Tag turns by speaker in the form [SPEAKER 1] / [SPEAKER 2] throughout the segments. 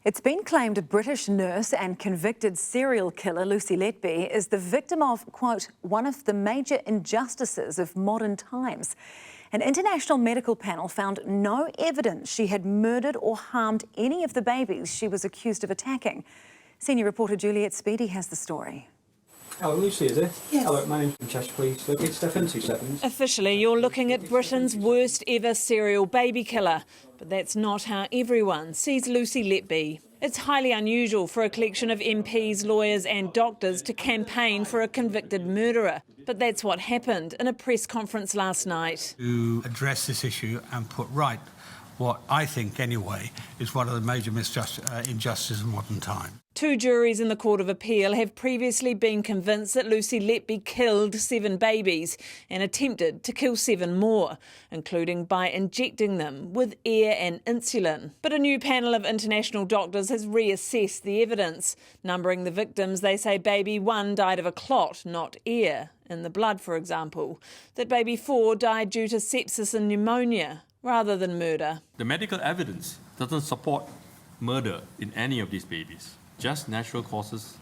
[SPEAKER 1] It's been claimed a British nurse and convicted serial killer, Lucy Letby, is the victim of, quote, one of the major injustices of modern times. An international medical panel found no evidence she had murdered or harmed any of the babies she was accused of attacking. Senior reporter Juliet Speedy has the story.
[SPEAKER 2] Oh, Lucy, is it?
[SPEAKER 3] Yes.
[SPEAKER 2] Hello, my name's from Cheshire Police. Look, it's Stefan, 2 seconds.
[SPEAKER 4] Officially, you're looking at Britain's worst ever serial baby killer. But that's not how everyone sees Lucy Letby. It's highly unusual for a collection of MPs, lawyers and doctors to campaign for a convicted murderer. But that's what happened in a press conference last night.
[SPEAKER 5] To address this issue and put right what I think, anyway, is one of the major injustices of modern time.
[SPEAKER 4] 2 juries in the Court of Appeal have previously been convinced that Lucy Letby killed 7 babies and attempted to kill 7 more, including by injecting them with air and insulin. But a new panel of international doctors has reassessed the evidence. Numbering the victims, they say baby 1 died of a clot, not air, in the blood, for example. That baby 4 died due to sepsis and pneumonia, rather than murder.
[SPEAKER 6] The medical evidence doesn't support murder in any of these babies, just natural causes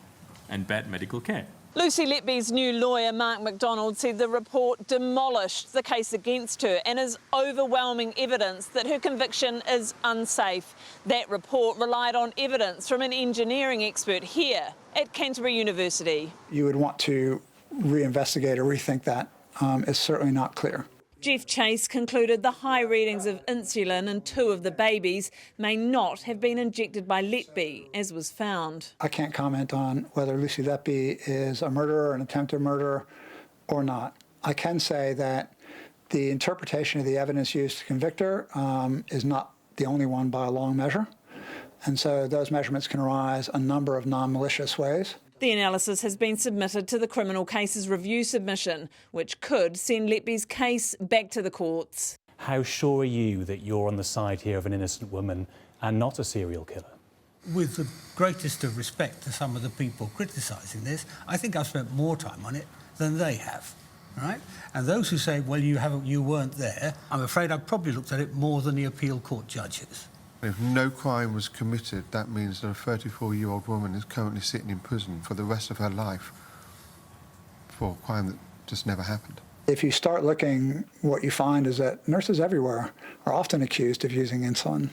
[SPEAKER 6] and bad medical care.
[SPEAKER 4] Lucy Letby's new lawyer, Mark MacDonald, said the report demolished the case against her and is overwhelming evidence that her conviction is unsafe. That report relied on evidence from an engineering expert here at Canterbury University.
[SPEAKER 3] You would want to reinvestigate or rethink that. It's certainly not clear.
[SPEAKER 4] Jeff Chase concluded the high readings of insulin in 2 of the babies may not have been injected by Letby, as was found.
[SPEAKER 3] I can't comment on whether Lucy Letby is a murderer, an attempted murderer, or not. I can say that the interpretation of the evidence used to convict her is not the only one by a long measure. And so those measurements can arise a number of non-malicious ways.
[SPEAKER 4] The analysis has been submitted to the Criminal Cases Review submission, which could send Letby's case back to the courts.
[SPEAKER 7] How sure are you that you're on the side here of an innocent woman and not a serial killer?
[SPEAKER 5] With the greatest of respect to some of the people criticising this, I think I've spent more time on it than they have, right? And those who say, well, you weren't there, I'm afraid I've probably looked at it more than the appeal court judges.
[SPEAKER 8] If no crime was committed, that means that a 34-year-old woman is currently sitting in prison for the rest of her life for a crime that just never happened.
[SPEAKER 3] If you start looking, what you find is that nurses everywhere are often accused of using insulin.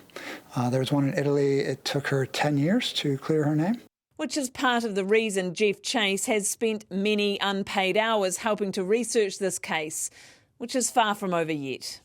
[SPEAKER 3] There was one in Italy. It took her 10 years to clear her name.
[SPEAKER 4] Which is part of the reason Jeff Chase has spent many unpaid hours helping to research this case, which is far from over yet.